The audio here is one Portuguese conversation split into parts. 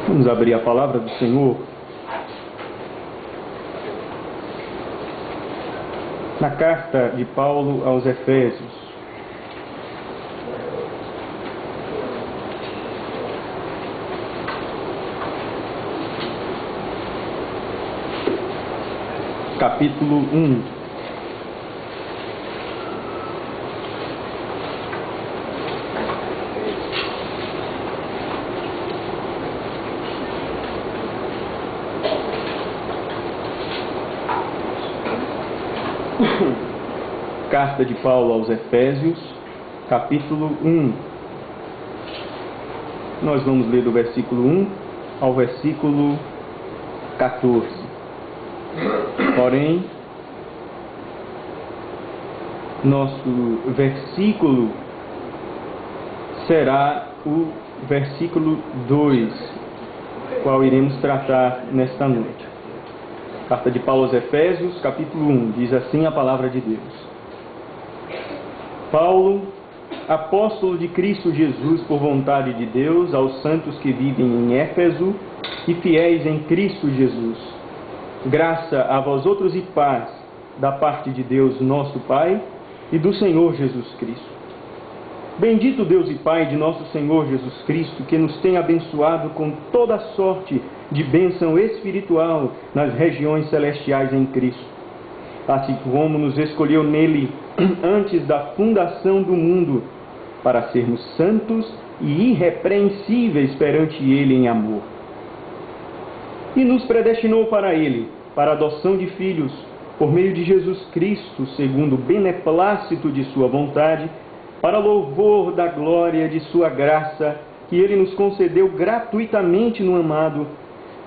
Vamos abrir a palavra do Senhor na carta de Paulo aos Efésios. Capítulo 1. Carta de Paulo aos Efésios, capítulo 1. Nós vamos ler do versículo 1 ao versículo 14. Porém, nosso versículo será o versículo 2, qual iremos tratar nesta noite. Carta de Paulo aos Efésios, capítulo 1, diz assim a palavra de Deus. Paulo, apóstolo de Cristo Jesus por vontade de Deus, aos santos que vivem em Éfeso e fiéis em Cristo Jesus. Graça a vós outros e paz da parte de Deus nosso Pai e do Senhor Jesus Cristo. Bendito Deus e Pai de nosso Senhor Jesus Cristo, que nos tem abençoado com toda sorte de bênção espiritual nas regiões celestiais em Cristo. Assim como nos escolheu nele antes da fundação do mundo, para sermos santos e irrepreensíveis perante ele em amor. E nos predestinou para ele, para a adoção de filhos, por meio de Jesus Cristo, segundo o beneplácito de sua vontade, para louvor da glória de sua graça, que ele nos concedeu gratuitamente no amado,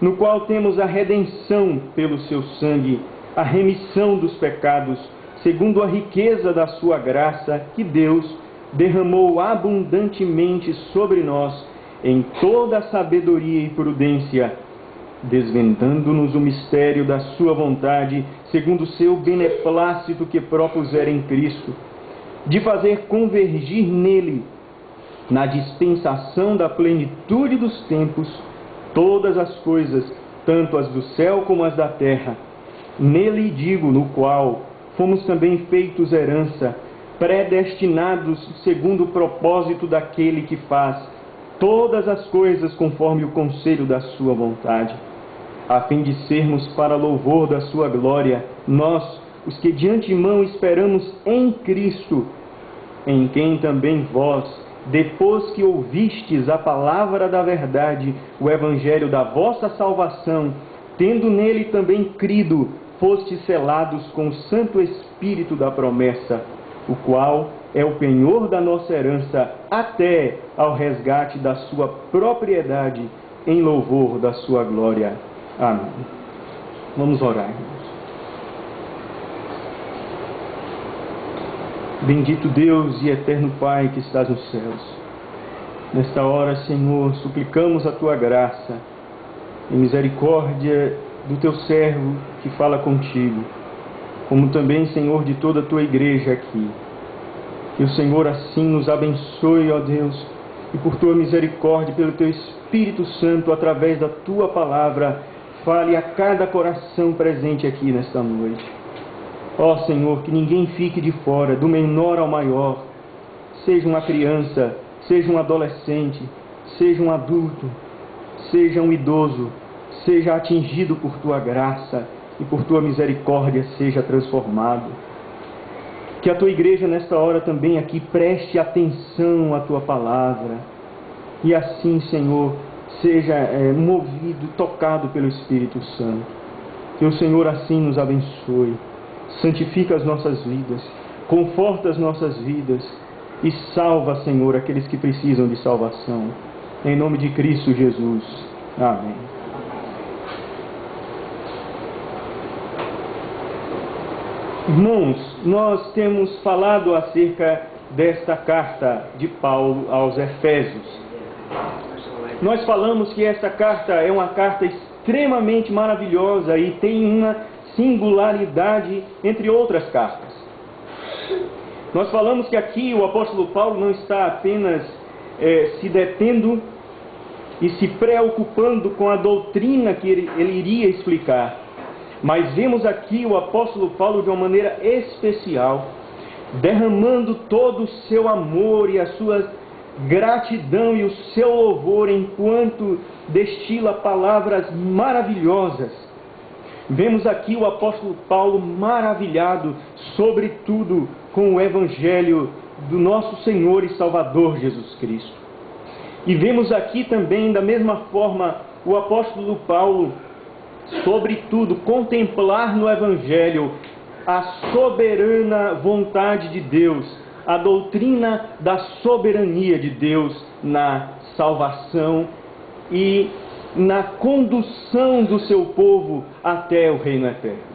no qual temos a redenção pelo seu sangue, a remissão dos pecados, segundo a riqueza da sua graça, que Deus derramou abundantemente sobre nós, em toda a sabedoria e prudência, desvendando-nos o mistério da sua vontade, segundo o seu beneplácito que propusera em Cristo, de fazer convergir nele, na dispensação da plenitude dos tempos, todas as coisas, tanto as do céu como as da terra. Nele digo, no qual fomos também feitos herança, predestinados segundo o propósito daquele que faz todas as coisas conforme o conselho da sua vontade, a fim de sermos para louvor da sua glória, nós, os que de antemão esperamos em Cristo, em quem também vós, depois que ouvistes a palavra da verdade, o evangelho da vossa salvação, tendo nele também crido, fostes selados com o Santo Espírito da promessa, o qual é o penhor da nossa herança até ao resgate da sua propriedade, em louvor da sua glória. Amém. Vamos orar, irmãos. Bendito Deus e eterno Pai que estás nos céus. Nesta hora, Senhor, suplicamos a tua graça e misericórdia do teu servo que fala contigo, como também, Senhor, de toda a tua igreja aqui. Que o Senhor assim nos abençoe, ó Deus, e por tua misericórdia, pelo teu Espírito Santo, através da tua palavra, fale a cada coração presente aqui nesta noite. Ó Senhor, que ninguém fique de fora, do menor ao maior, seja uma criança, seja um adolescente, seja um adulto, seja um idoso, seja atingido por tua graça e por tua misericórdia seja transformado. Que a tua igreja nesta hora também aqui preste atenção à tua palavra e assim, Senhor, seja movido, tocado pelo Espírito Santo. Que o Senhor assim nos abençoe, santifica as nossas vidas, conforta as nossas vidas e salva, Senhor, aqueles que precisam de salvação. Em nome de Cristo Jesus. Amém. Irmãos, nós temos falado acerca desta carta de Paulo aos Efésios. Nós falamos que esta carta é uma carta extremamente maravilhosa e tem uma singularidade entre outras cartas. Nós falamos que aqui o apóstolo Paulo não está apenas se detendo e se preocupando com a doutrina que ele iria explicar. Mas vemos aqui o apóstolo Paulo de uma maneira especial, derramando todo o seu amor e a sua gratidão e o seu louvor enquanto destila palavras maravilhosas. Vemos aqui o apóstolo Paulo maravilhado, sobretudo, com o Evangelho do nosso Senhor e Salvador Jesus Cristo. E vemos aqui também, da mesma forma, o apóstolo Paulo, sobretudo, contemplar no Evangelho a soberana vontade de Deus, a doutrina da soberania de Deus na salvação e na condução do seu povo até o reino eterno.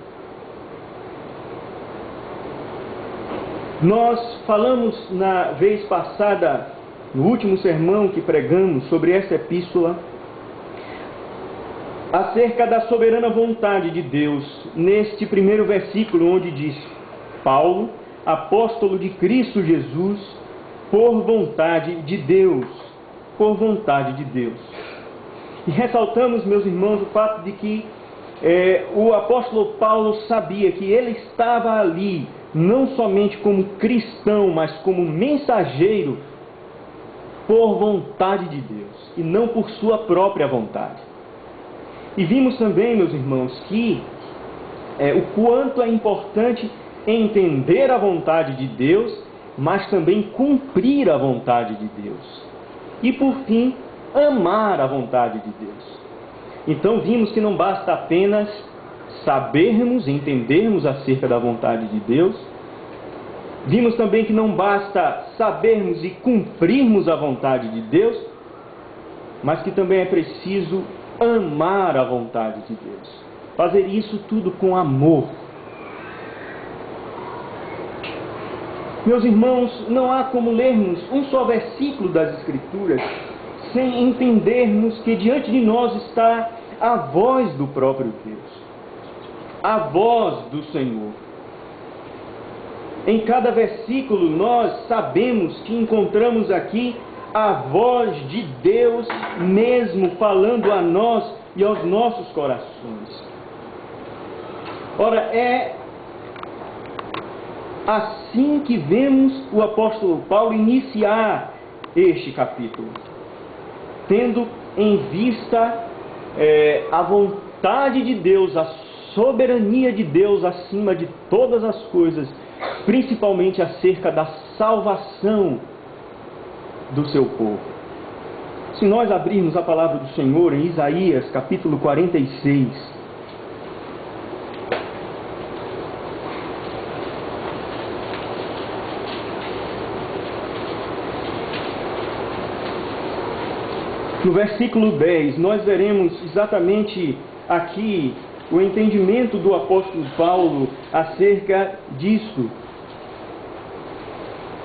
Nós falamos na vez passada, no último sermão que pregamos sobre essa epístola, acerca da soberana vontade de Deus, neste primeiro versículo onde diz: Paulo, apóstolo de Cristo Jesus, por vontade de Deus. Por vontade de Deus. E ressaltamos, meus irmãos, o fato de que o apóstolo Paulo sabia que ele estava ali, não somente como cristão, mas como mensageiro, por vontade de Deus, e não por sua própria vontade. E vimos também, meus irmãos, que o quanto é importante entender a vontade de Deus, mas também cumprir a vontade de Deus. E por fim, amar a vontade de Deus. Então vimos que não basta apenas sabermos, entendermos acerca da vontade de Deus. Vimos também que não basta sabermos e cumprirmos a vontade de Deus, mas que também é preciso amar a vontade de Deus. Fazer isso tudo com amor. Meus irmãos, não há como lermos um só versículo das Escrituras sem entendermos que diante de nós está a voz do próprio Deus, a voz do Senhor. Em cada versículo nós sabemos que encontramos aqui a voz de Deus mesmo falando a nós e aos nossos corações. Ora, é assim que vemos o apóstolo Paulo iniciar este capítulo, tendo em vista a vontade de Deus, a soberania de Deus acima de todas as coisas, principalmente acerca da salvação do seu povo. Se nós abrirmos a palavra do Senhor em Isaías capítulo 46, no versículo 10, nós veremos exatamente aqui o entendimento do apóstolo Paulo acerca disso.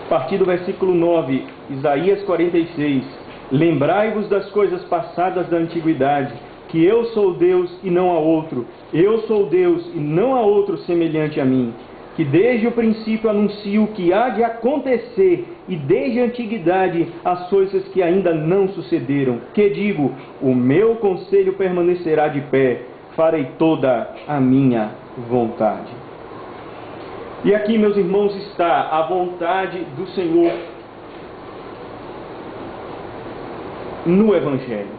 A partir do versículo 9, Isaías 46: Lembrai-vos das coisas passadas da antiguidade, que eu sou Deus e não há outro, eu sou Deus e não há outro semelhante a mim, que desde o princípio anuncio o que há de acontecer, e desde a antiguidade as coisas que ainda não sucederam, que digo, o meu conselho permanecerá de pé, farei toda a minha vontade. E aqui, meus irmãos, está a vontade do Senhor no Evangelho,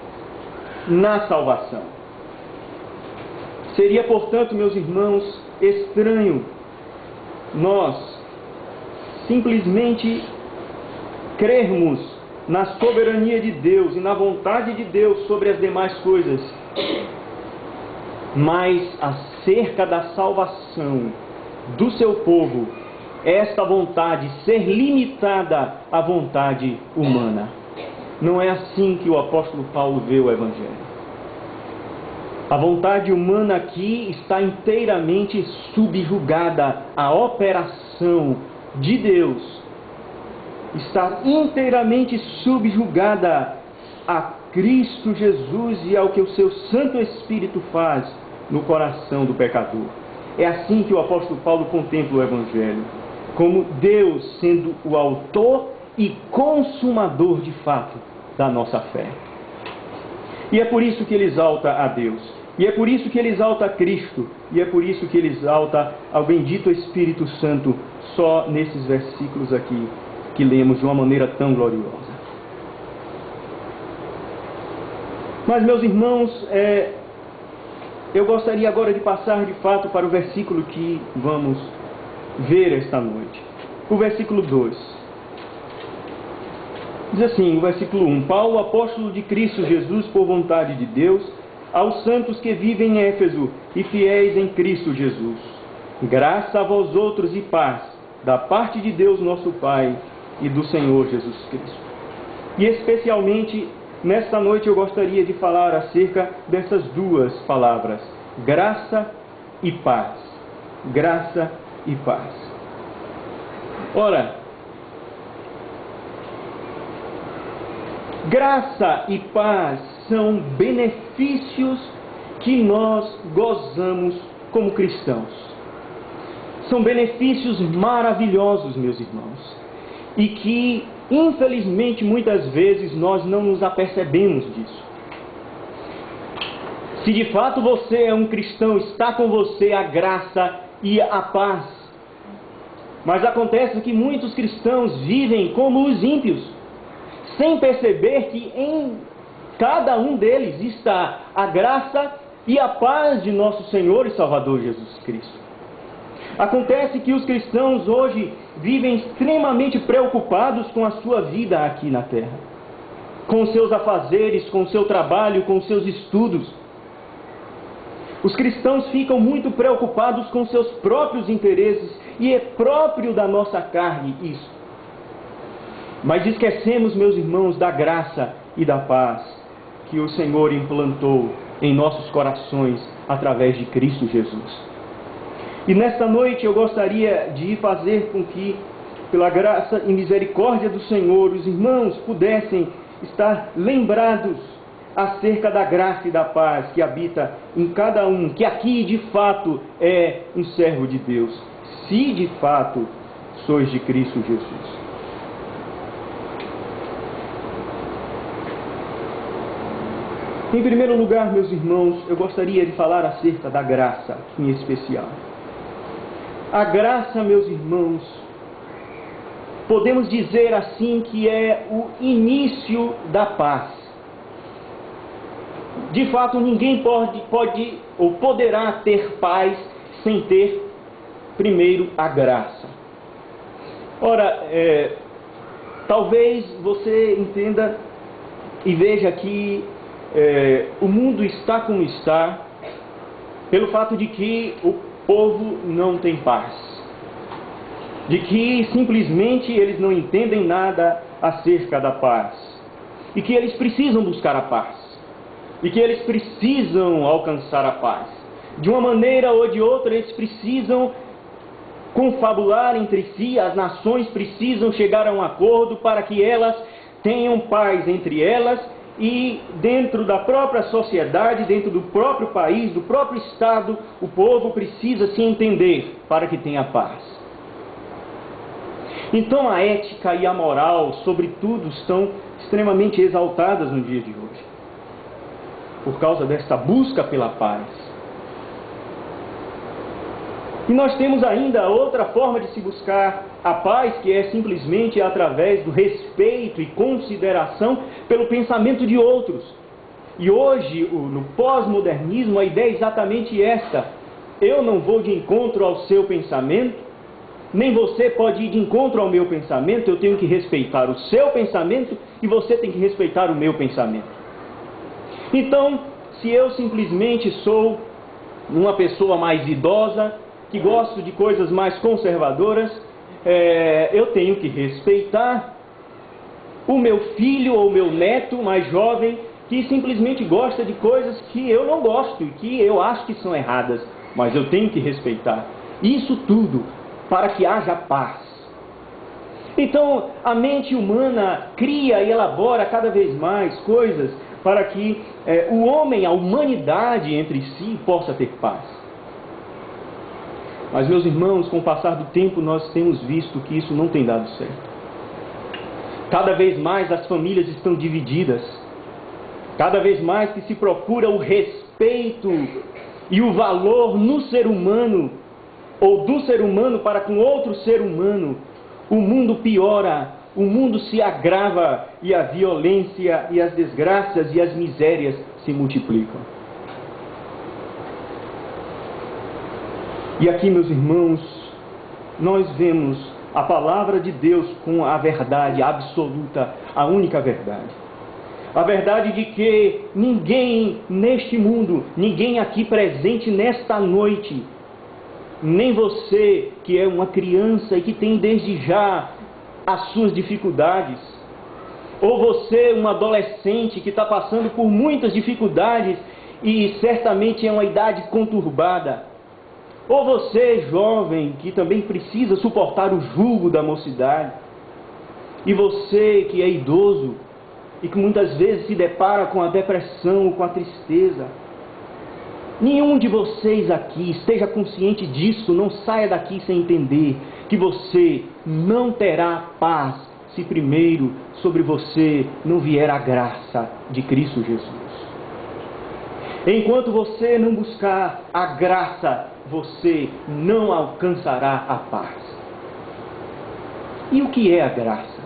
na salvação. Seria, portanto, meus irmãos, estranho nós simplesmente crermos na soberania de Deus e na vontade de Deus sobre as demais coisas, mas acerca da salvação do seu povo, esta vontade ser limitada à vontade humana. Não é assim que o apóstolo Paulo vê o Evangelho. A vontade humana aqui está inteiramente subjugada à operação de Deus. Está inteiramente subjugada a Cristo Jesus e ao que o seu Santo Espírito faz no coração do pecador. É assim que o apóstolo Paulo contempla o Evangelho, como Deus sendo o autor e consumador de fato da nossa fé. E é por isso que ele exalta a Deus. E é por isso que ele exalta a Cristo. E é por isso que ele exalta ao bendito Espírito Santo, só nesses versículos aqui que lemos de uma maneira tão gloriosa. Mas, meus irmãos, eu gostaria agora de passar de fato para o versículo que vamos ver esta noite. O versículo 2. Diz assim, o versículo 1: Paulo, apóstolo de Cristo Jesus, por vontade de Deus, aos santos que vivem em Éfeso e fiéis em Cristo Jesus. Graça a vós outros e paz, da parte de Deus nosso Pai e do Senhor Jesus Cristo. E especialmente, nesta noite eu gostaria de falar acerca dessas duas palavras, graça e paz. Graça e paz. Ora, graça e paz são benefícios que nós gozamos como cristãos. São benefícios maravilhosos, meus irmãos, e que, infelizmente, muitas vezes nós não nos apercebemos disso. Se de fato você é um cristão, está com você a graça e a paz. Mas acontece que muitos cristãos vivem como os ímpios, sem perceber que em cada um deles está a graça e a paz de nosso Senhor e Salvador Jesus Cristo. Acontece que os cristãos hoje vivem extremamente preocupados com a sua vida aqui na terra, com seus afazeres, com seu trabalho, com seus estudos. Os cristãos ficam muito preocupados com seus próprios interesses, e é próprio da nossa carne isso. Mas esquecemos, meus irmãos, da graça e da paz que o Senhor implantou em nossos corações através de Cristo Jesus. E nesta noite eu gostaria de fazer com que, pela graça e misericórdia do Senhor, os irmãos pudessem estar lembrados acerca da graça e da paz que habita em cada um, que aqui de fato é um servo de Deus, se de fato sois de Cristo Jesus. Em primeiro lugar, meus irmãos, eu gostaria de falar acerca da graça em especial. A graça, meus irmãos, podemos dizer assim que é o início da paz. De fato, ninguém pode ou poderá ter paz sem ter primeiro a graça. Ora, talvez você entenda e veja que o mundo está como está pelo fato de que o povo não tem paz, de que simplesmente eles não entendem nada acerca da paz, e que eles precisam buscar a paz, e que eles precisam alcançar a paz. De uma maneira ou de outra, eles precisam confabular entre si, as nações precisam chegar a um acordo para que elas tenham paz entre elas, e dentro da própria sociedade, dentro do próprio país, do próprio Estado, o povo precisa se entender para que tenha paz. Então a ética e a moral, sobretudo, estão extremamente exaltadas no dia de hoje, por causa desta busca pela paz. E nós temos ainda outra forma de se buscar a paz, que é simplesmente através do respeito e consideração pelo pensamento de outros. E hoje, no pós-modernismo, a ideia é exatamente esta: eu não vou de encontro ao seu pensamento, nem você pode ir de encontro ao meu pensamento, eu tenho que respeitar o seu pensamento e você tem que respeitar o meu pensamento. Então, se eu simplesmente sou uma pessoa mais idosa, que gosto de coisas mais conservadoras, eu tenho que respeitar o meu filho ou meu neto mais jovem, que simplesmente gosta de coisas que eu não gosto e que eu acho que são erradas, mas eu tenho que respeitar. Isso tudo para que haja paz. Então, a mente humana cria e elabora cada vez mais coisas para que o homem, a humanidade entre si, possa ter paz. Mas, meus irmãos, com o passar do tempo, nós temos visto que isso não tem dado certo. Cada vez mais as famílias estão divididas. Cada vez mais que se procura o respeito e o valor no ser humano, ou do ser humano para com outro ser humano, o mundo piora, o mundo se agrava e a violência e as desgraças e as misérias se multiplicam. E aqui, meus irmãos, nós vemos a palavra de Deus com a verdade absoluta, a única verdade. A verdade de que ninguém neste mundo, ninguém aqui presente nesta noite, nem você que é uma criança e que tem desde já as suas dificuldades, ou você, um adolescente que está passando por muitas dificuldades e certamente é uma idade conturbada, ou você, jovem, que também precisa suportar o jugo da mocidade, e você que é idoso e que muitas vezes se depara com a depressão, com a tristeza. Nenhum de vocês aqui esteja consciente disso, não saia daqui sem entender que você não terá paz se primeiro sobre você não vier a graça de Cristo Jesus. Enquanto você não buscar a graça, você não alcançará a paz. E o que é a graça?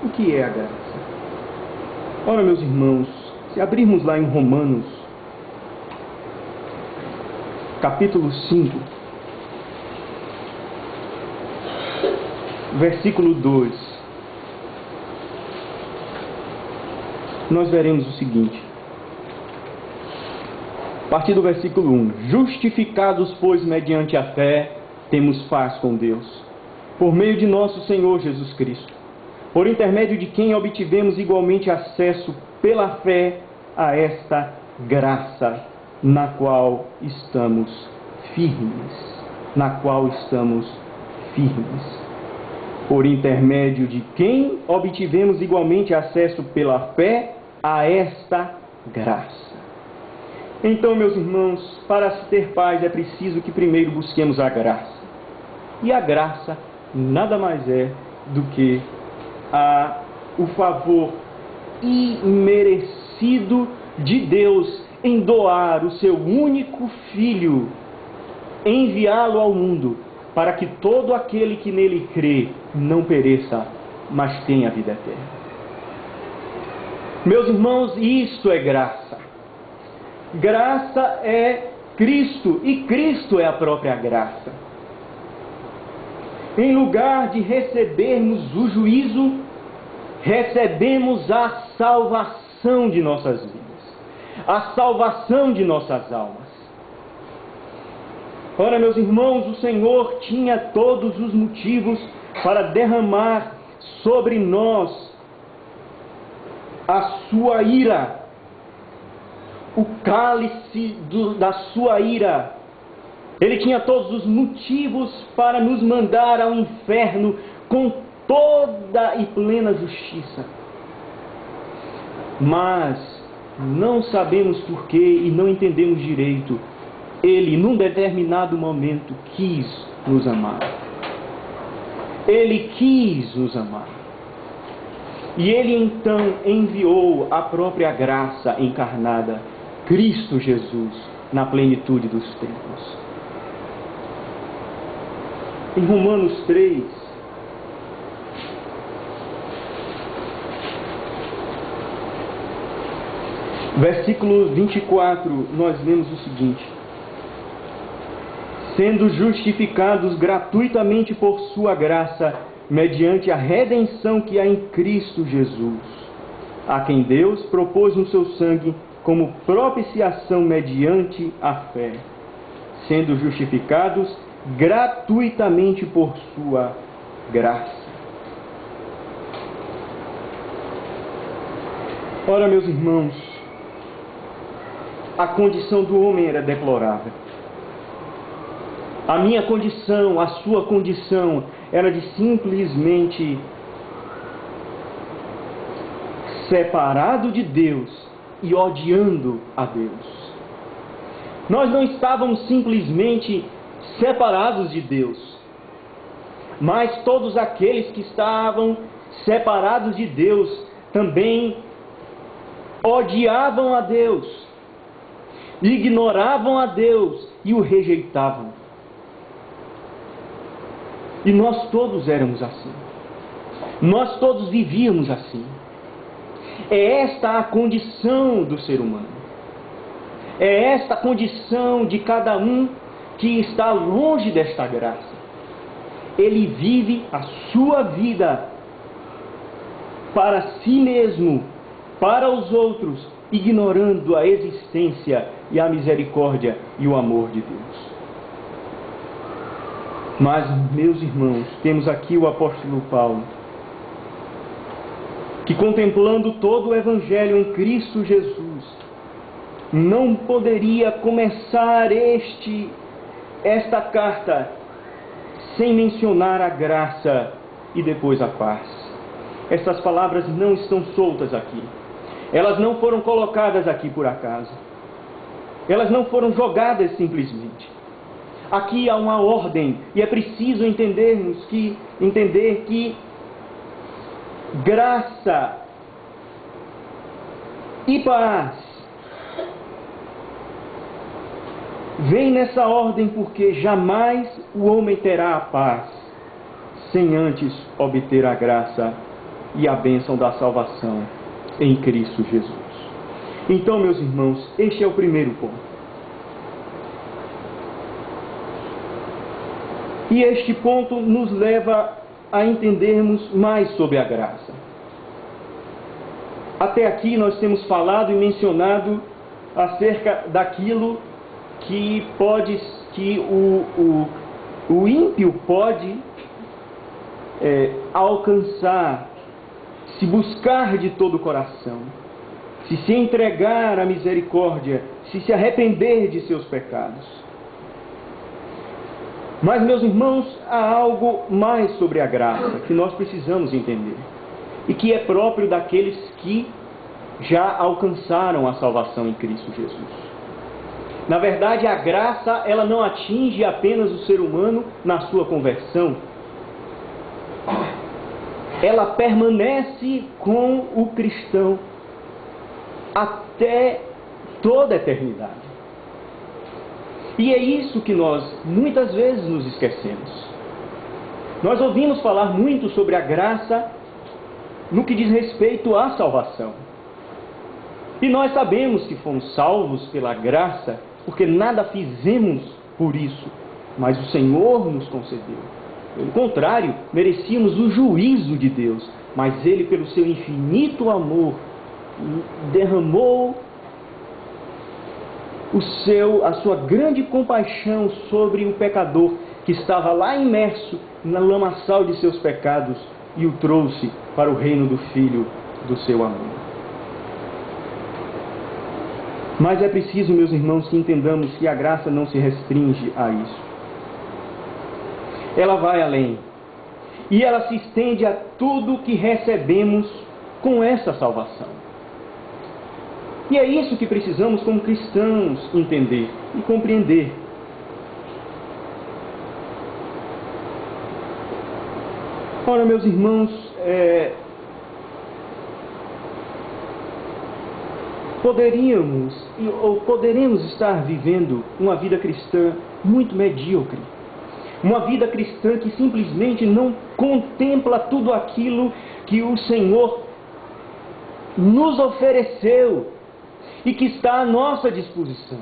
O que é a graça? Ora, meus irmãos, se abrirmos lá em Romanos, capítulo 5, versículo 2, nós veremos o seguinte, a partir do versículo 1: Justificados, pois, mediante a fé, temos paz com Deus, por meio de nosso Senhor Jesus Cristo, por intermédio de quem obtivemos igualmente acesso pela fé a esta graça, na qual estamos firmes. Na qual estamos firmes. Por intermédio de quem obtivemos igualmente acesso pela fé a esta graça. Então, meus irmãos, para se ter paz é preciso que primeiro busquemos a graça. E a graça nada mais é do que o favor imerecido de Deus em doar o seu único Filho, enviá-lo ao mundo, para que todo aquele que nele crê não pereça, mas tenha vida eterna. Meus irmãos, isto é graça. Graça é Cristo, e Cristo é a própria graça. Em lugar de recebermos o juízo, recebemos a salvação de nossas vidas, a salvação de nossas almas. Ora, meus irmãos, o Senhor tinha todos os motivos para derramar sobre nós a sua ira, o cálice da sua ira. Ele tinha todos os motivos para nos mandar ao inferno com toda e plena justiça. Mas não sabemos porquê e não entendemos direito. Ele, num determinado momento, quis nos amar. Ele quis nos amar. E Ele então enviou a própria graça encarnada, Cristo Jesus, na plenitude dos tempos. Em Romanos 3, versículo 24, nós vemos o seguinte: sendo justificados gratuitamente por sua graça, mediante a redenção que há em Cristo Jesus, a quem Deus propôs no seu sangue como propiciação mediante a fé, sendo justificados gratuitamente por sua graça. Ora, meus irmãos, a condição do homem era deplorável. A minha condição, a sua condição, era de simplesmente separado de Deus e odiando a Deus. Nós não estávamos simplesmente separados de Deus, mas todos aqueles que estavam separados de Deus também odiavam a Deus, ignoravam a Deus e o rejeitavam. E nós todos éramos assim. Nós todos vivíamos assim. É esta a condição do ser humano. É esta a condição de cada um que está longe desta graça. Ele vive a sua vida para si mesmo, para os outros, ignorando a existência e a misericórdia e o amor de Deus. Mas, meus irmãos, temos aqui o apóstolo Paulo, que contemplando todo o Evangelho em Cristo Jesus, não poderia começar esta carta sem mencionar a graça e depois a paz. Essas palavras não estão soltas aqui. Elas não foram colocadas aqui por acaso. Elas não foram jogadas simplesmente. Aqui há uma ordem e é preciso entender que graça e paz vem nessa ordem, porque jamais o homem terá a paz sem antes obter a graça e a bênção da salvação em Cristo Jesus. Então, meus irmãos, este é o primeiro ponto. E este ponto nos leva a entendermos mais sobre a graça. Até aqui nós temos falado e mencionado acerca daquilo que o ímpio pode alcançar, se buscar de todo o coração, se entregar à misericórdia, se arrepender de seus pecados. Mas, meus irmãos, há algo mais sobre a graça que nós precisamos entender, e que é próprio daqueles que já alcançaram a salvação em Cristo Jesus. Na verdade, a graça, ela não atinge apenas o ser humano na sua conversão. Ela permanece com o cristão até toda a eternidade. E é isso que nós muitas vezes nos esquecemos. Nós ouvimos falar muito sobre a graça no que diz respeito à salvação. E nós sabemos que fomos salvos pela graça, porque nada fizemos por isso, mas o Senhor nos concedeu. Pelo contrário, merecíamos o juízo de Deus, mas Ele, pelo seu infinito amor, derramou a sua grande compaixão sobre o pecador que estava lá imerso na lamaçal de seus pecados e o trouxe para o reino do Filho do seu amor. Mas é preciso, meus irmãos, que entendamos que a graça não se restringe a isso. Ela vai além. E ela se estende a tudo que recebemos com essa salvação. E é isso que precisamos, como cristãos, entender e compreender. Ora, meus irmãos, poderemos estar vivendo uma vida cristã muito medíocre. Uma vida cristã que simplesmente não contempla tudo aquilo que o Senhor nos ofereceu e que está à nossa disposição.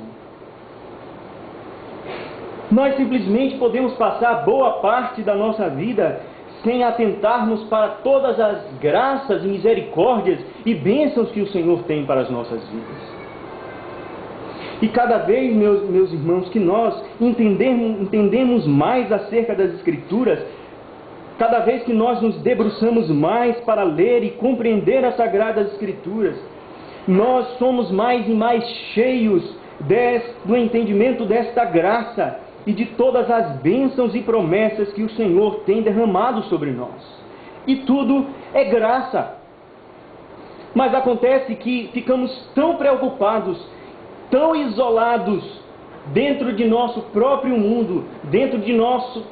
Nós simplesmente podemos passar boa parte da nossa vida sem atentarmos para todas as graças e misericórdias e bênçãos que o Senhor tem para as nossas vidas. E cada vez, meus irmãos, que nós entendemos mais acerca das Escrituras, cada vez que nós nos debruçamos mais para ler e compreender as Sagradas Escrituras, nós somos mais e mais cheios do entendimento desta graça e de todas as bênçãos e promessas que o Senhor tem derramado sobre nós. E tudo é graça. Mas acontece que ficamos tão preocupados, tão isolados dentro de nosso próprio mundo, dentro de nossos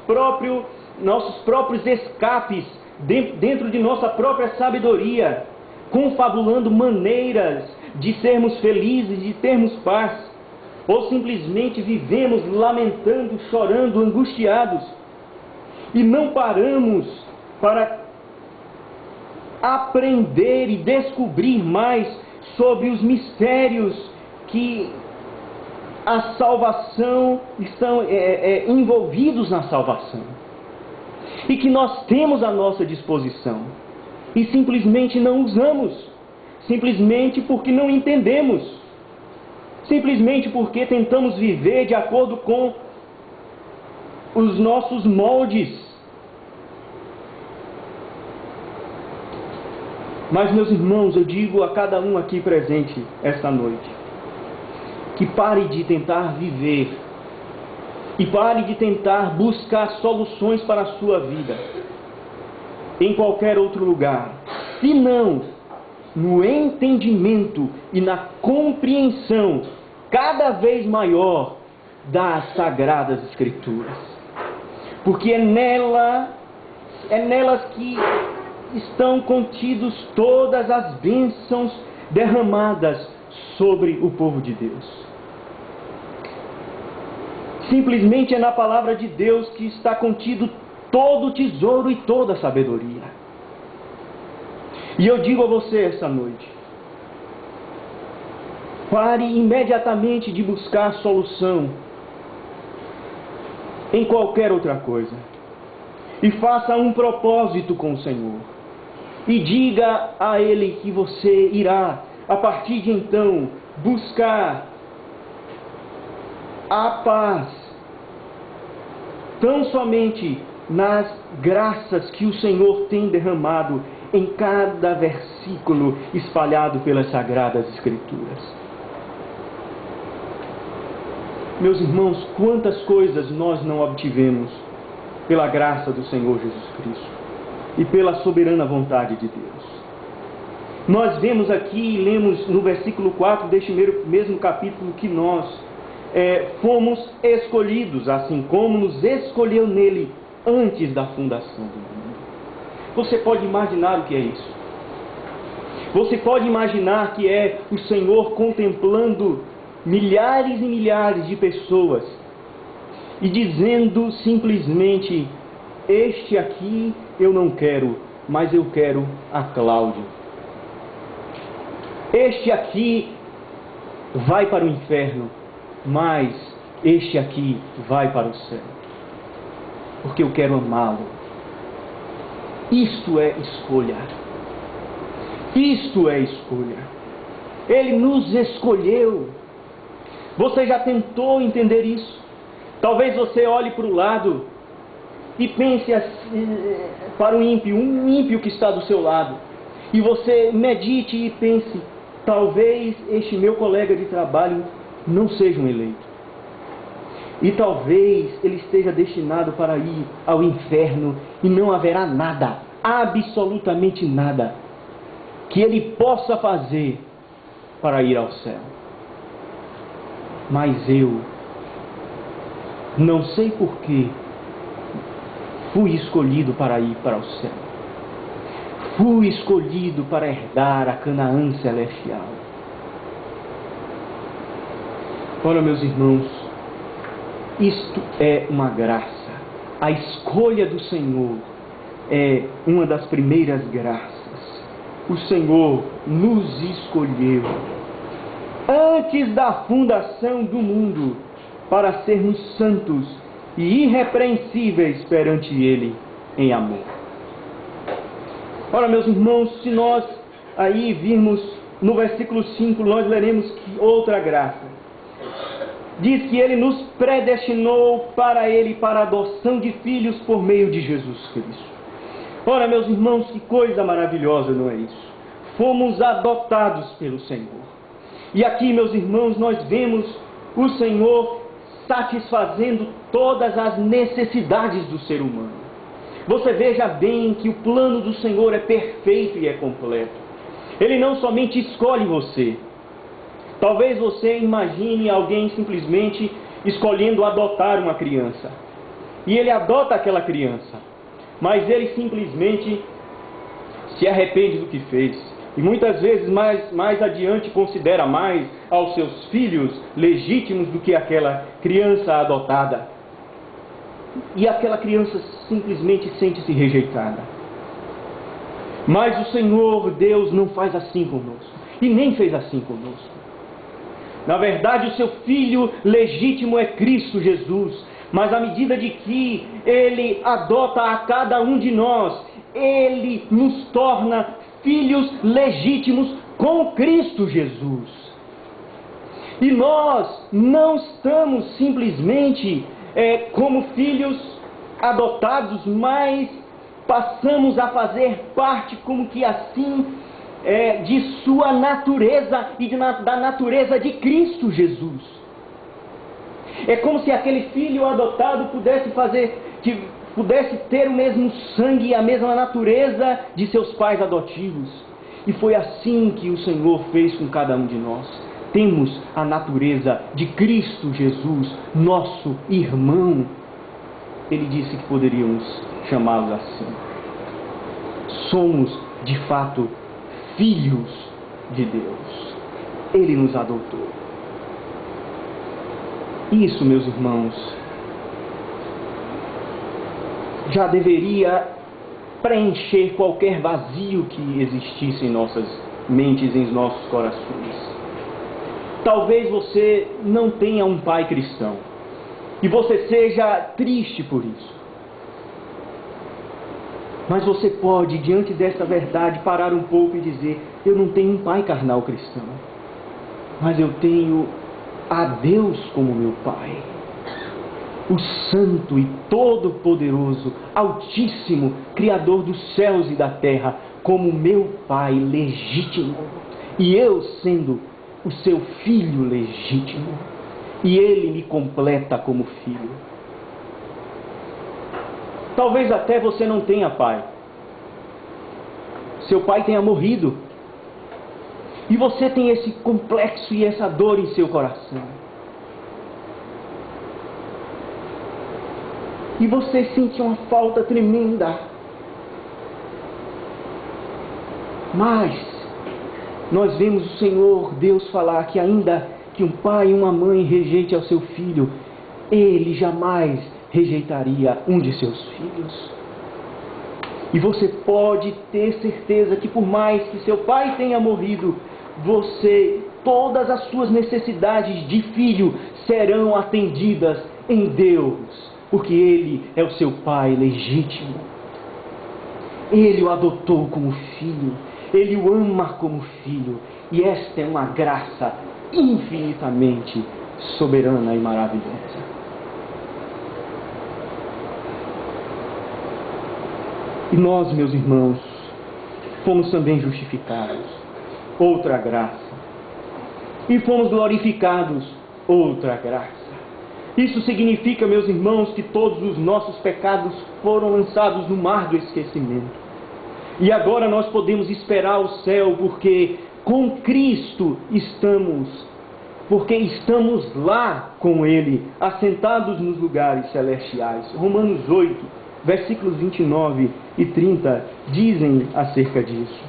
próprios escapes, dentro de nossa própria sabedoria, confabulando maneiras de sermos felizes, de termos paz, ou simplesmente vivemos lamentando, chorando, angustiados, e não paramos para aprender e descobrir mais sobre os mistérios que a salvação estão envolvidos na salvação, e que nós temos à nossa disposição, e simplesmente não usamos, simplesmente porque não entendemos, simplesmente porque tentamos viver de acordo com os nossos moldes. Mas, meus irmãos, eu digo a cada um aqui presente esta noite, que pare de tentar viver e pare de tentar buscar soluções para a sua vida em qualquer outro lugar, se não no entendimento e na compreensão cada vez maior das Sagradas Escrituras. Porque é nelas que estão contidos todas as bênçãos derramadas sobre o povo de Deus. Simplesmente é na palavra de Deus que está contido todo o tesouro e toda a sabedoria. E eu digo a você esta noite, pare imediatamente de buscar solução em qualquer outra coisa, e faça um propósito com o Senhor, e diga a Ele que você irá, a partir de então, buscar a paz, tão somente nas graças que o Senhor tem derramado em cada versículo espalhado pelas Sagradas Escrituras. Meus irmãos, quantas coisas nós não obtivemos pela graça do Senhor Jesus Cristo e pela soberana vontade de Deus. Nós vemos aqui e lemos no versículo 4 deste mesmo capítulo que nós fomos escolhidos, assim como nos escolheu nele antes da fundação do mundo. Você pode imaginar o que é isso? Você pode imaginar que é o Senhor contemplando milhares e milhares de pessoas e dizendo simplesmente: este aqui eu não quero, mas eu quero a Cláudia. Este aqui vai para o inferno, mas este aqui vai para o céu, porque eu quero amá-lo. Isto é escolha. Isto é escolha. Ele nos escolheu. Você já tentou entender isso? Talvez você olhe para o lado e pense assim, para o ímpio, um ímpio que está do seu lado, e você medite e pense: talvez este meu colega de trabalho não seja um eleito. E talvez ele esteja destinado para ir ao inferno e não haverá nada, absolutamente nada, que ele possa fazer para ir ao céu. Mas eu, não sei porquê, fui escolhido para ir para o céu. Fui escolhido para herdar a Canaã celestial. Ora, meus irmãos, isto é uma graça. A escolha do Senhor é uma das primeiras graças. O Senhor nos escolheu antes da fundação do mundo para sermos santos e irrepreensíveis perante Ele em amor. Ora, meus irmãos, se nós aí virmos no versículo 5, nós leremos que outra graça. Diz que Ele nos predestinou para Ele, para a adoção de filhos por meio de Jesus Cristo. Ora, meus irmãos, que coisa maravilhosa, não é isso? Fomos adotados pelo Senhor. E aqui, meus irmãos, nós vemos o Senhor satisfazendo todas as necessidades do ser humano. Você veja bem que o plano do Senhor é perfeito e é completo. Ele não somente escolhe você. Talvez você imagine alguém simplesmente escolhendo adotar uma criança. E ele adota aquela criança, mas ele simplesmente se arrepende do que fez. E muitas vezes mais adiante considera mais aos seus filhos legítimos do que aquela criança adotada. E aquela criança simplesmente sente-se rejeitada. Mas o Senhor Deus não faz assim conosco. E nem fez assim conosco. Na verdade, o seu filho legítimo é Cristo Jesus. Mas à medida de que Ele adota a cada um de nós, Ele nos torna filhos legítimos com Cristo Jesus. E nós não estamos simplesmente como filhos adotados, mas passamos a fazer parte como que assim de sua natureza e da natureza de Cristo Jesus. É como se aquele filho adotado pudesse ter o mesmo sangue e a mesma natureza de seus pais adotivos. E foi assim que o Senhor fez com cada um de nós. Temos a natureza de Cristo Jesus, nosso irmão. Ele disse que poderíamos chamá-lo assim. Somos, de fato, filhos de Deus. Ele nos adotou. Isso, meus irmãos, já deveria preencher qualquer vazio que existisse em nossas mentes, em nossos corações. Talvez você não tenha um pai cristão e você seja triste por isso. Mas você pode, diante dessa verdade, parar um pouco e dizer: eu não tenho um pai carnal cristão, mas eu tenho a Deus como meu pai. O Santo e Todo-Poderoso, Altíssimo, Criador dos céus e da terra, como meu Pai legítimo. E eu sendo o seu filho legítimo. E Ele me completa como filho. Talvez até você não tenha pai. Seu pai tenha morrido. E você tem esse complexo e essa dor em seu coração. E você sente uma falta tremenda. Mas nós vemos o Senhor Deus falar que ainda que um pai e uma mãe rejeite ao seu filho, Ele jamais rejeitaria um de seus filhos. E você pode ter certeza que por mais que seu pai tenha morrido, todas as suas necessidades de filho serão atendidas em Deus. Porque Ele é o seu pai legítimo. Ele o adotou como filho. Ele o ama como filho. E esta é uma graça infinitamente soberana e maravilhosa. E nós, meus irmãos, fomos também justificados. Outra graça. E fomos glorificados. Outra graça. Isso significa, meus irmãos, que todos os nossos pecados foram lançados no mar do esquecimento. E agora nós podemos esperar o céu, porque com Cristo estamos lá com Ele, assentados nos lugares celestiais. Romanos 8, versículos 29 e 30 dizem acerca disso.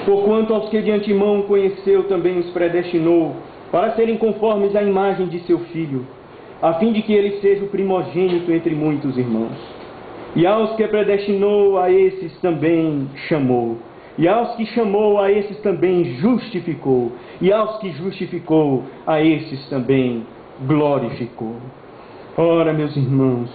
Porquanto aos que de antemão conheceu também os predestinou, para serem conformes à imagem de seu Filho, a fim de que ele seja o primogênito entre muitos irmãos. E aos que predestinou, a esses também chamou. E aos que chamou, a esses também justificou. E aos que justificou, a esses também glorificou. Ora, meus irmãos,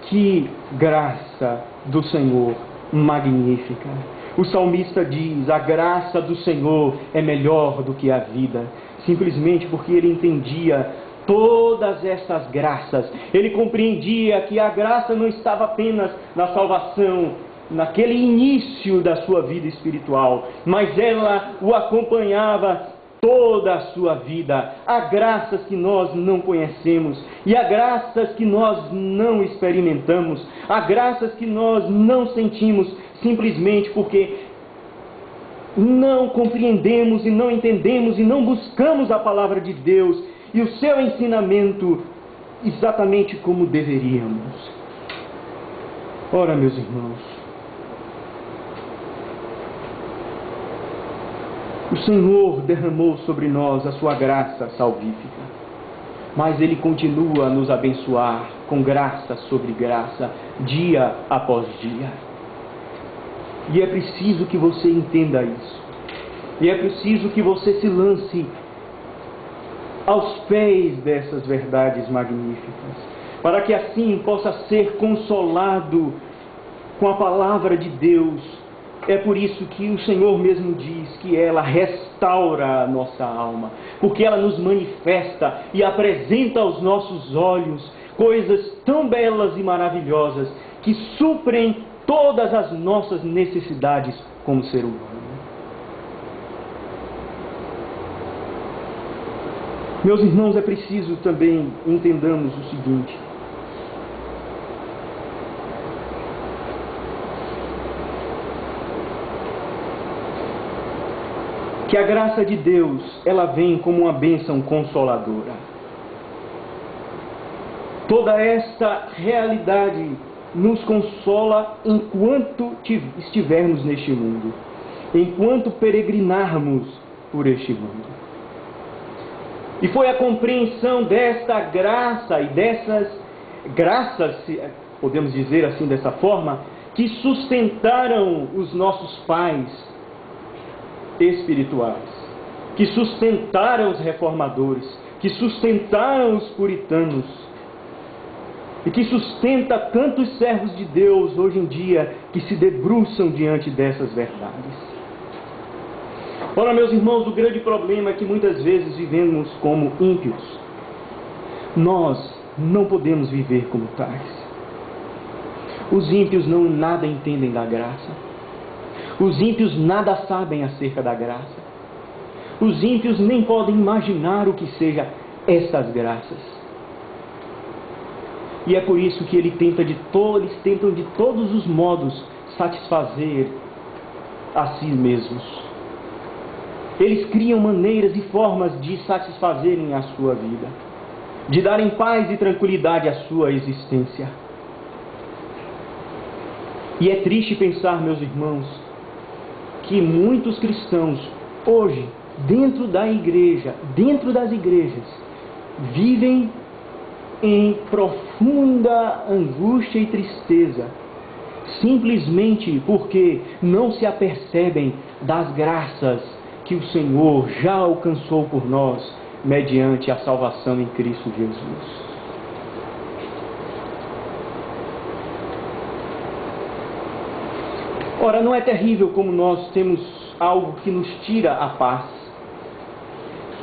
que graça do Senhor magnífica! O salmista diz: a graça do Senhor é melhor do que a vida. Simplesmente porque ele entendia todas essas graças. Ele compreendia que a graça não estava apenas na salvação, naquele início da sua vida espiritual, mas ela o acompanhava toda a sua vida. Há graças que nós não conhecemos e há graças que nós não experimentamos. Há graças que nós não sentimos, simplesmente porque não compreendemos e não entendemos e não buscamos a palavra de Deus e o seu ensinamento exatamente como deveríamos. Ora, meus irmãos, o Senhor derramou sobre nós a sua graça salvífica, mas Ele continua a nos abençoar com graça sobre graça, dia após dia. E é preciso que você entenda isso. E é preciso que você se lance aos pés dessas verdades magníficas, para que assim possa ser consolado com a palavra de Deus. É por isso que o Senhor mesmo diz que ela restaura a nossa alma, porque ela nos manifesta e apresenta aos nossos olhos coisas tão belas e maravilhosas que suprem todas as nossas necessidades como ser humano. Meus irmãos, é preciso também entendamos o seguinte: que a graça de Deus, ela vem como uma bênção consoladora. Toda esta realidade nos consola enquanto estivermos neste mundo, enquanto peregrinarmos por este mundo. E foi a compreensão desta graça e dessas graças, podemos dizer assim dessa forma, que sustentaram os nossos pais espirituais, que sustentaram os reformadores, que sustentaram os puritanos, e que sustenta tantos servos de Deus hoje em dia que se debruçam diante dessas verdades. Ora, meus irmãos, o grande problema é que muitas vezes vivemos como ímpios. Nós não podemos viver como tais. Os ímpios nada entendem da graça. Os ímpios nada sabem acerca da graça. Os ímpios nem podem imaginar o que seja estas graças. E é por isso que eles tentam de todos os modos satisfazer a si mesmos. Eles criam maneiras e formas de satisfazerem a sua vida, de darem paz e tranquilidade à sua existência. E é triste pensar, meus irmãos, que muitos cristãos hoje, dentro da igreja, dentro das igrejas, vivem em profunda angústia e tristeza, simplesmente porque não se apercebem das graças que o Senhor já alcançou por nós, mediante a salvação em Cristo Jesus. Ora, não é terrível como nós temos algo que nos tira a paz?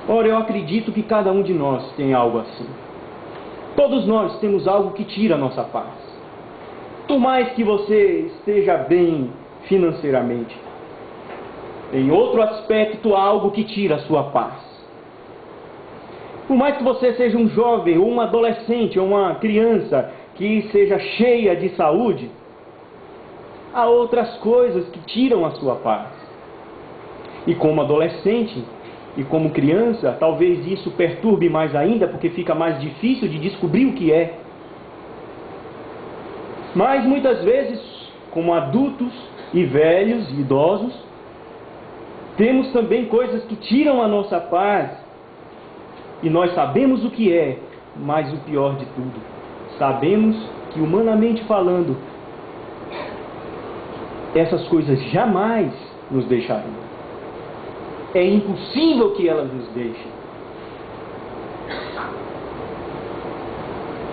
Ora, eu acredito que cada um de nós tem algo assim. Todos nós temos algo que tira a nossa paz. Por mais que você esteja bem financeiramente, em outro aspecto há algo que tira a sua paz. Por mais que você seja um jovem, ou um adolescente, ou uma criança que seja cheia de saúde, há outras coisas que tiram a sua paz. E como adolescente e como criança, talvez isso perturbe mais ainda, porque fica mais difícil de descobrir o que é. Mas muitas vezes, como adultos e velhos e idosos, temos também coisas que tiram a nossa paz, e nós sabemos o que é, mas o pior de tudo, sabemos que, humanamente falando, essas coisas jamais nos deixarão. É impossível que elas nos deixem.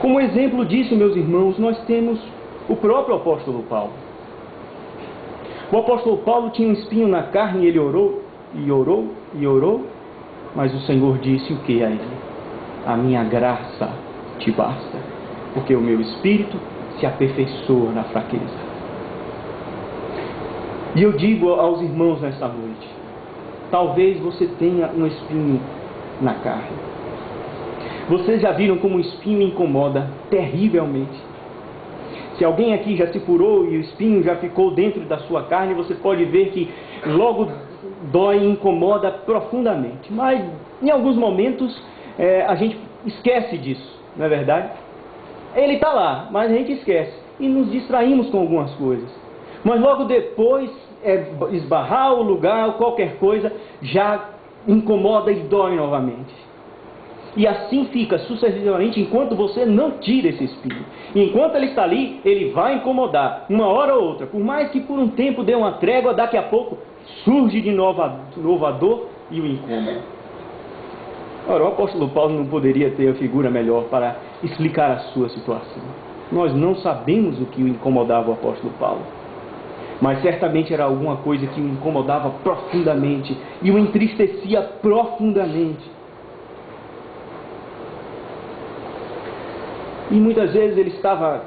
Como exemplo disso, meus irmãos, nós temos o próprio apóstolo Paulo. O apóstolo Paulo tinha um espinho na carne e ele orou, e orou, e orou, mas o Senhor disse o que a ele? A minha graça te basta, porque o meu espírito se aperfeiçoa na fraqueza. E eu digo aos irmãos nesta noite, talvez você tenha um espinho na carne. Vocês já viram como o espinho incomoda terrivelmente? Se alguém aqui já se furou e o espinho já ficou dentro da sua carne, você pode ver que logo dói e incomoda profundamente. Mas em alguns momentos a gente esquece disso. não é verdade? Ele está lá, mas a gente esquece e nos distraímos com algumas coisas. Mas logo depois, esbarrar o lugar ou qualquer coisa já incomoda e dói novamente. E assim fica sucessivamente enquanto você não tira esse espinho. E enquanto ele está ali, ele vai incomodar, uma hora ou outra. Por mais que por um tempo dê uma trégua, daqui a pouco surge de novo a dor e o incômodo. Ora, o apóstolo Paulo não poderia ter a figura melhor para explicar a sua situação. Nós não sabemos o que o incomodava o apóstolo Paulo. Mas certamente era alguma coisa que o incomodava profundamente e o entristecia profundamente. E muitas vezes ele estava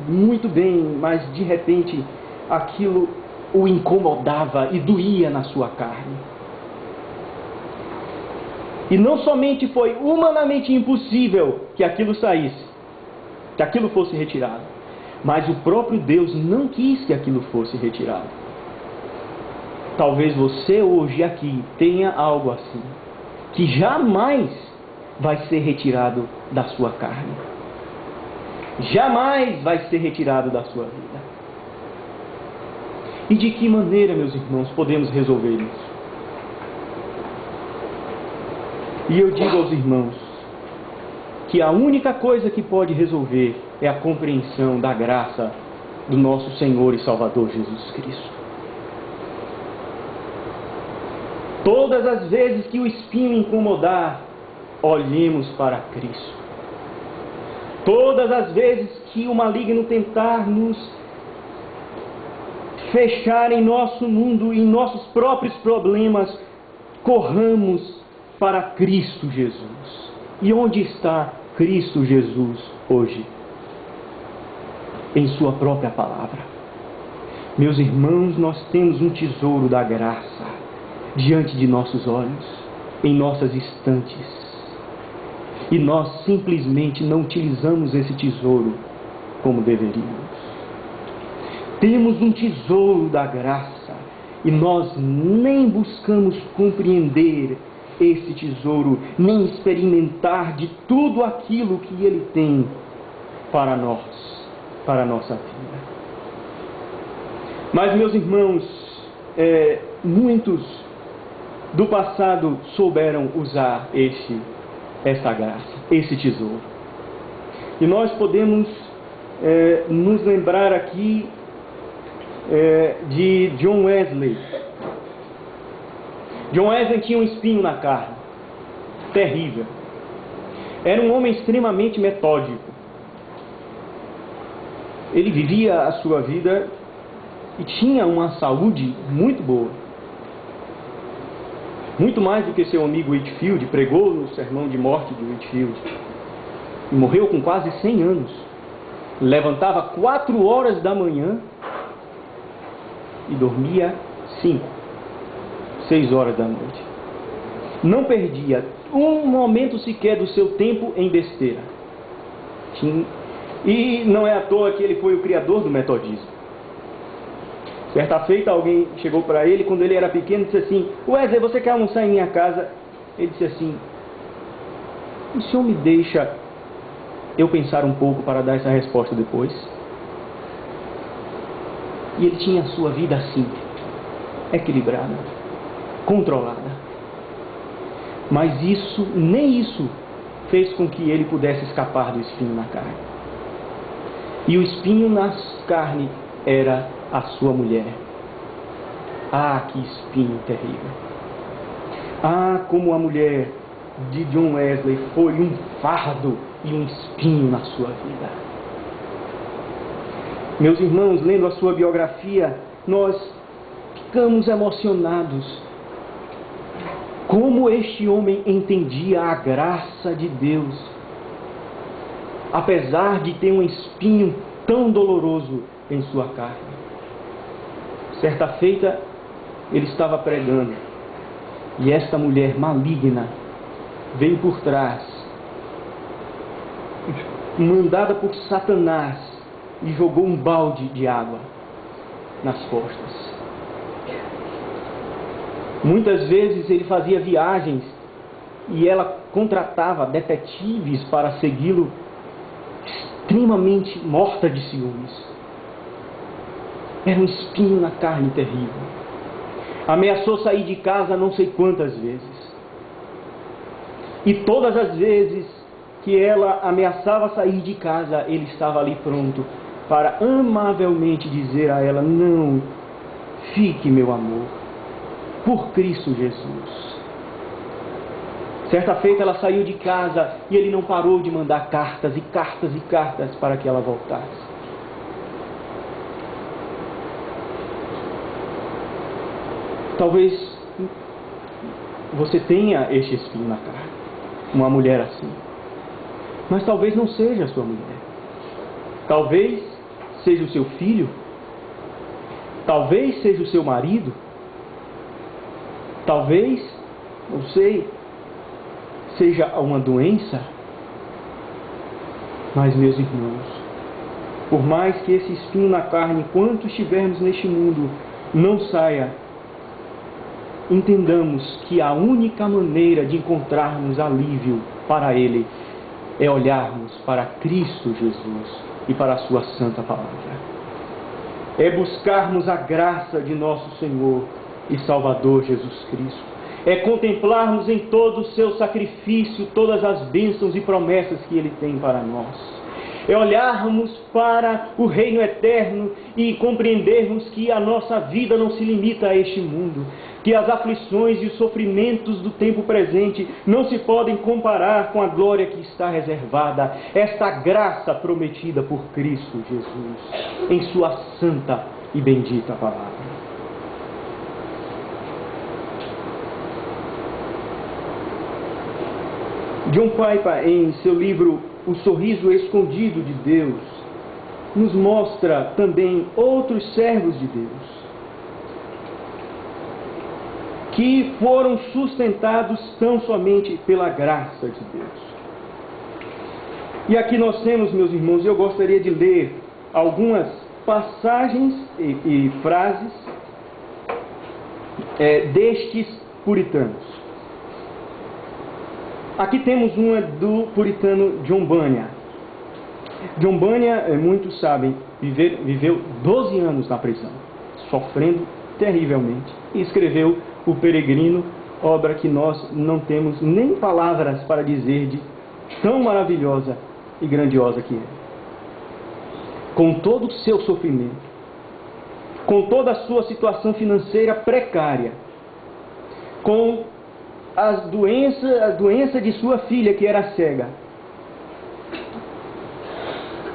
muito bem, mas de repente aquilo o incomodava e doía na sua carne. E não somente foi humanamente impossível que aquilo saísse, que aquilo fosse retirado, mas o próprio Deus não quis que aquilo fosse retirado. Talvez você hoje aqui tenha algo assim, que jamais vai ser retirado da sua carne. Jamais vai ser retirado da sua vida. E de que maneira, meus irmãos, podemos resolver isso? E eu digo aos irmãos que a única coisa que pode resolver é a compreensão da graça do nosso Senhor e Salvador Jesus Cristo. Todas as vezes que o espinho incomodar, olhemos para Cristo. Todas as vezes que o maligno tentar nos fechar em nosso mundo, em nossos próprios problemas, corramos para Cristo Jesus. E onde está Cristo Jesus hoje? Em sua própria palavra. Meus irmãos, nós temos um tesouro da graça diante de nossos olhos, em nossas estantes. E nós simplesmente não utilizamos esse tesouro como deveríamos. Temos um tesouro da graça e nós nem buscamos compreender esse tesouro, nem experimentar de tudo aquilo que ele tem para nós, para a nossa vida. Mas, meus irmãos, muitos do passado souberam usar essa graça, esse tesouro. E nós podemos nos lembrar aqui de John Wesley. John Wesley tinha um espinho na carne, terrível. Era um homem extremamente metódico. Ele vivia a sua vida e tinha uma saúde muito boa. Muito mais do que seu amigo Whitefield, pregou no sermão de morte de Whitefield. E morreu com quase 100 anos. Levantava 4 horas da manhã e dormia 6 horas da noite. Não perdia um momento sequer do seu tempo em besteira. E não é à toa que ele foi o criador do metodismo. Certa feita alguém chegou para ele, quando ele era pequeno, e disse assim: Wesley, você quer almoçar em minha casa? Ele disse assim: o senhor me deixa eu pensar um pouco para dar essa resposta depois? E ele tinha a sua vida assim, equilibrada, controlada. Mas nem isso fez com que ele pudesse escapar do espinho na carne. E o espinho na carne era a sua mulher. Ah, que espinho terrível! Ah, como a mulher de John Wesley foi um fardo e um espinho na sua vida. Meus irmãos, lendo a sua biografia, nós ficamos emocionados. Como este homem entendia a graça de Deus, apesar de ter um espinho tão doloroso em sua carne. Certa feita, ele estava pregando, e esta mulher maligna veio por trás, mandada por Satanás, e jogou um balde de água nas costas. Muitas vezes ele fazia viagens e ela contratava detetives para segui-lo, extremamente morta de ciúmes. Era um espinho na carne terrível. Ameaçou sair de casa não sei quantas vezes. E todas as vezes que ela ameaçava sair de casa, ele estava ali pronto para amavelmente dizer a ela: não, fique, meu amor, por Cristo Jesus. Certa feita ela saiu de casa e ele não parou de mandar cartas e cartas e cartas para que ela voltasse. Talvez você tenha este espinho na carne, uma mulher assim. Mas talvez não seja a sua mulher. Talvez seja o seu filho. Talvez seja o seu marido. Talvez, não sei, seja uma doença. Mas, meus irmãos, por mais que esse espinho na carne, enquanto estivermos neste mundo, não saia, entendamos que a única maneira de encontrarmos alívio para ele é olharmos para Cristo Jesus e para a sua santa palavra. É buscarmos a graça de nosso Senhor e Salvador Jesus Cristo. É contemplarmos em todo o seu sacrifício todas as bênçãos e promessas que Ele tem para nós. É olharmos para o reino eterno e compreendermos que a nossa vida não se limita a este mundo, que as aflições e os sofrimentos do tempo presente não se podem comparar com a glória que está reservada, esta graça prometida por Cristo Jesus, em sua santa e bendita palavra. John Piper, em seu livro O Sorriso Escondido de Deus, nos mostra também outros servos de Deus que foram sustentados tão somente pela graça de Deus. E aqui nós temos, meus irmãos, eu gostaria de ler algumas passagens e frases destes puritanos. Aqui temos uma do puritano John Bunyan. John Bunyan, muitos sabem, viveu 12 anos na prisão, sofrendo terrivelmente, e escreveu O Peregrino, obra que nós não temos nem palavras para dizer de tão maravilhosa e grandiosa que é. Com todo o seu sofrimento, com toda a sua situação financeira precária, com a doença de sua filha que era cega,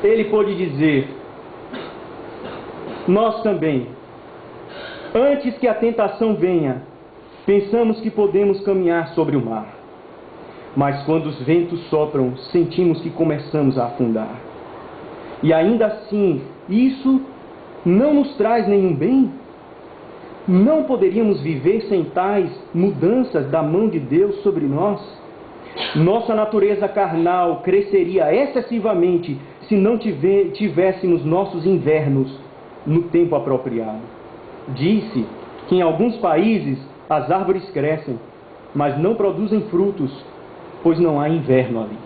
ele pôde dizer: nós também, antes que a tentação venha, pensamos que podemos caminhar sobre o mar, mas quando os ventos sopram, sentimos que começamos a afundar. E ainda assim, isso não nos traz nenhum bem? Não poderíamos viver sem tais mudanças da mão de Deus sobre nós? Nossa natureza carnal cresceria excessivamente se não tivéssemos nossos invernos no tempo apropriado. Disse que em alguns países as árvores crescem, mas não produzem frutos, pois não há inverno ali.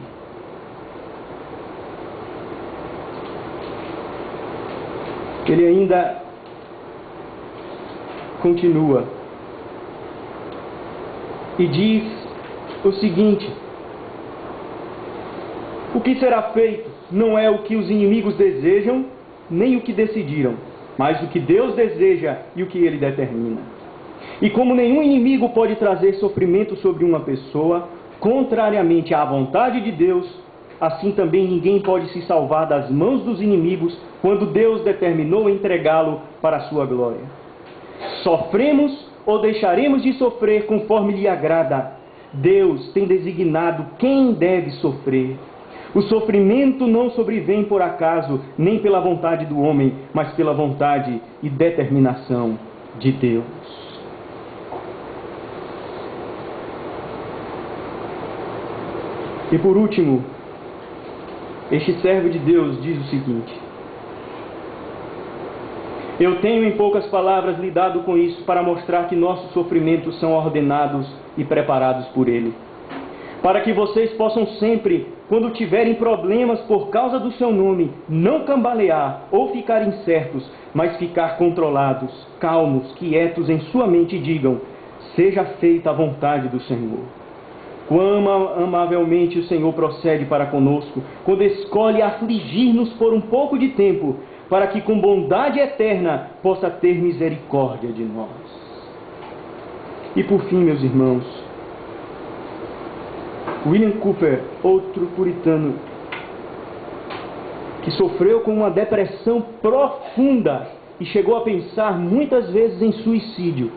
Ele ainda continua e diz o seguinte: o que será feito não é o que os inimigos desejam, nem o que decidiram, mas o que Deus deseja e o que Ele determina. E como nenhum inimigo pode trazer sofrimento sobre uma pessoa, contrariamente à vontade de Deus, assim também ninguém pode se salvar das mãos dos inimigos quando Deus determinou entregá-lo para a sua glória. Sofremos ou deixaremos de sofrer conforme lhe agrada. Deus tem designado quem deve sofrer. O sofrimento não sobrevém por acaso, nem pela vontade do homem, mas pela vontade e determinação de Deus. E por último, este servo de Deus diz o seguinte: eu tenho em poucas palavras lidado com isso para mostrar que nossos sofrimentos são ordenados e preparados por Ele. para que vocês possam sempre, quando tiverem problemas por causa do seu nome, não cambalear ou ficar incertos, mas ficar controlados, calmos, quietos em sua mente e digam: seja feita a vontade do Senhor. Quão amavelmente o Senhor procede para conosco, quando escolhe afligir-nos por um pouco de tempo, para que com bondade eterna possa ter misericórdia de nós. E por fim, meus irmãos, William Cowper, outro puritano, que sofreu com uma depressão profunda e chegou a pensar muitas vezes em suicídio,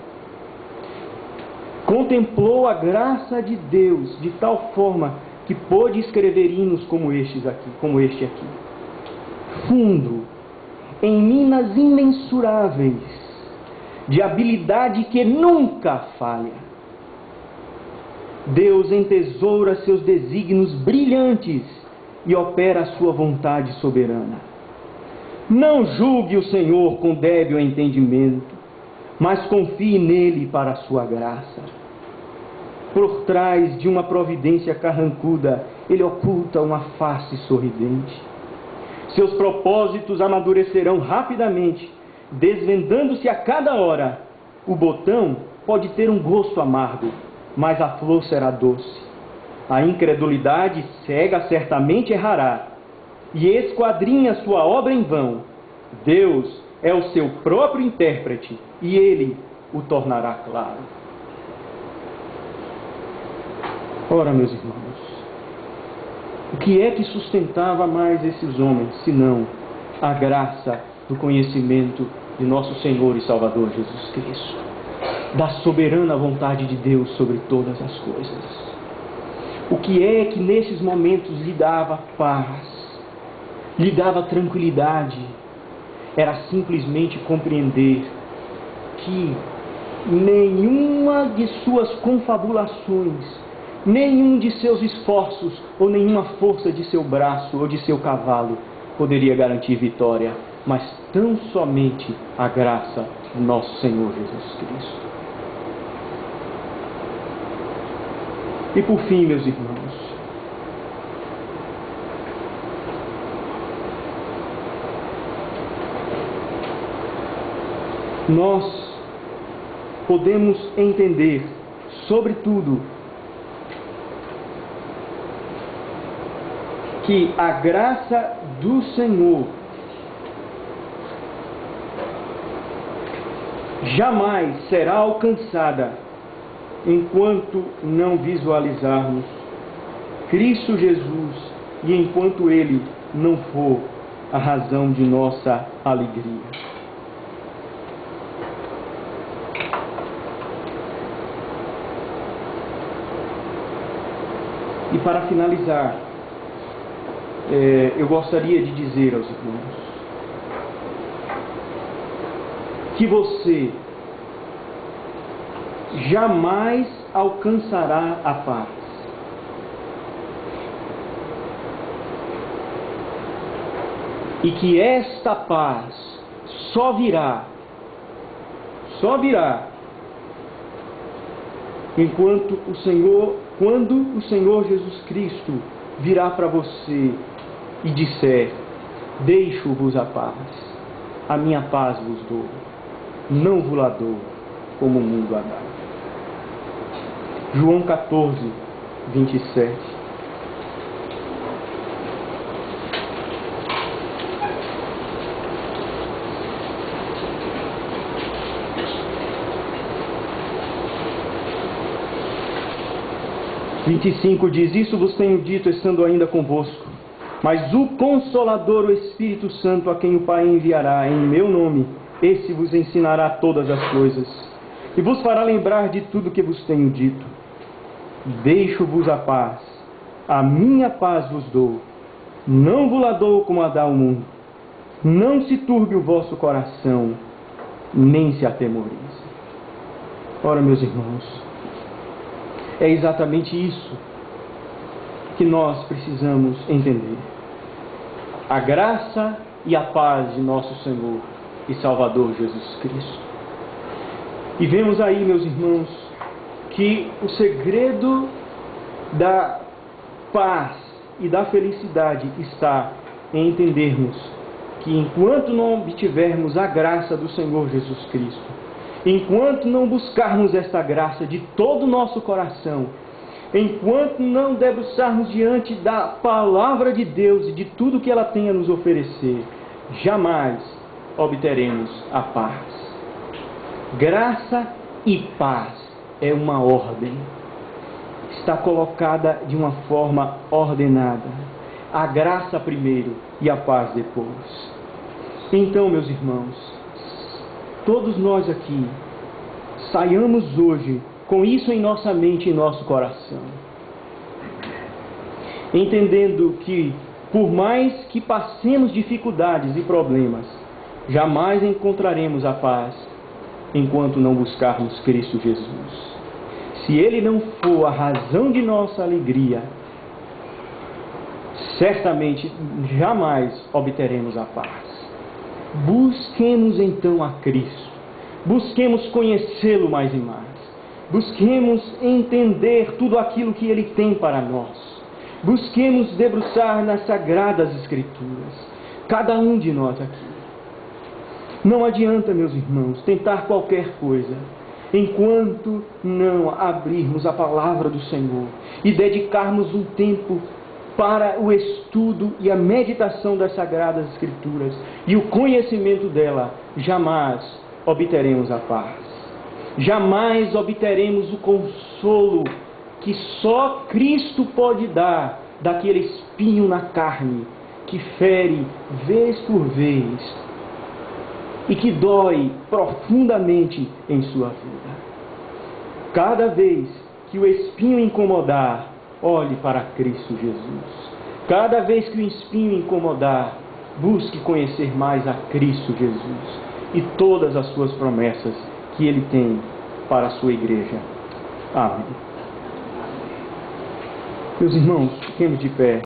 contemplou a graça de Deus de tal forma que pôde escrever hinos como este aqui. Fundo, em minas imensuráveis, de habilidade que nunca falha, Deus entesoura seus desígnios brilhantes e opera a sua vontade soberana. Não julgue o Senhor com débil entendimento, mas confie nele para a sua graça. Por trás de uma providência carrancuda, ele oculta uma face sorridente. Seus propósitos amadurecerão rapidamente, desvendando-se a cada hora. O botão pode ter um gosto amargo, mas a flor será doce. A incredulidade cega certamente errará, e esquadrinha sua obra em vão. Deus é o seu próprio intérprete, e ele o tornará claro. Ora, meus irmãos, o que é que sustentava mais esses homens, senão a graça do conhecimento de nosso Senhor e Salvador Jesus Cristo, da soberana vontade de Deus sobre todas as coisas? O que é que nesses momentos lhe dava paz, lhe dava tranquilidade? Era simplesmente compreender que nenhuma de suas confabulações, nenhum de seus esforços ou nenhuma força de seu braço ou de seu cavalo poderia garantir vitória, mas tão somente a graça do nosso Senhor Jesus Cristo. E por fim, meus irmãos, nós podemos entender, sobretudo, que a graça do Senhor jamais será alcançada enquanto não visualizarmos Cristo Jesus e enquanto Ele não for a razão de nossa alegria. E para finalizar, eu gostaria de dizer aos irmãos que você jamais alcançará a paz. E que esta paz só virá quando o Senhor Jesus Cristo virá para você e disser: deixo-vos a paz, a minha paz vos dou, não vos la dou como o mundo a dá. João 14, 27. Diz: isso vos tenho dito estando ainda convosco, mas o Consolador, o Espírito Santo, a quem o Pai enviará em meu nome, esse vos ensinará todas as coisas, e vos fará lembrar de tudo que vos tenho dito. Deixo-vos a paz, a minha paz vos dou, não vos la dou como a dá o mundo. Não se turbe o vosso coração, nem se atemorize. Ora, meus irmãos, é exatamente isso que nós precisamos entender. A graça e a paz de nosso Senhor e Salvador Jesus Cristo. E vemos aí, meus irmãos, que o segredo da paz e da felicidade está em entendermos que enquanto não obtivermos a graça do Senhor Jesus Cristo, enquanto não buscarmos esta graça de todo o nosso coração, enquanto não debruçarmos diante da palavra de Deus e de tudo que ela tem a nos oferecer, jamais obteremos a paz. Graça e paz é uma ordem. Está colocada de uma forma ordenada. A graça primeiro e a paz depois. Então, meus irmãos, todos nós aqui, saiamos hoje com isso em nossa mente e em nosso coração. Entendendo que, por mais que passemos dificuldades e problemas, jamais encontraremos a paz enquanto não buscarmos Cristo Jesus. Se Ele não for a razão de nossa alegria, certamente jamais obteremos a paz. Busquemos então a Cristo. Busquemos conhecê-lo mais e mais. Busquemos entender tudo aquilo que Ele tem para nós. Busquemos debruçar nas Sagradas Escrituras. Cada um de nós aqui. Não adianta, meus irmãos, tentar qualquer coisa enquanto não abrirmos a palavra do Senhor e dedicarmos um tempo para o estudo e a meditação das Sagradas Escrituras e o conhecimento dela, jamais obteremos a paz. Jamais obteremos o consolo que só Cristo pode dar daquele espinho na carne que fere vez por vez e que dói profundamente em sua vida. Cada vez que o espinho incomodar, olhe para Cristo Jesus. Cada vez que o espinho incomodar, busque conhecer mais a Cristo Jesus e todas as suas promessas que Ele tem para a sua igreja. Amém. Meus irmãos, fiquemos de pé.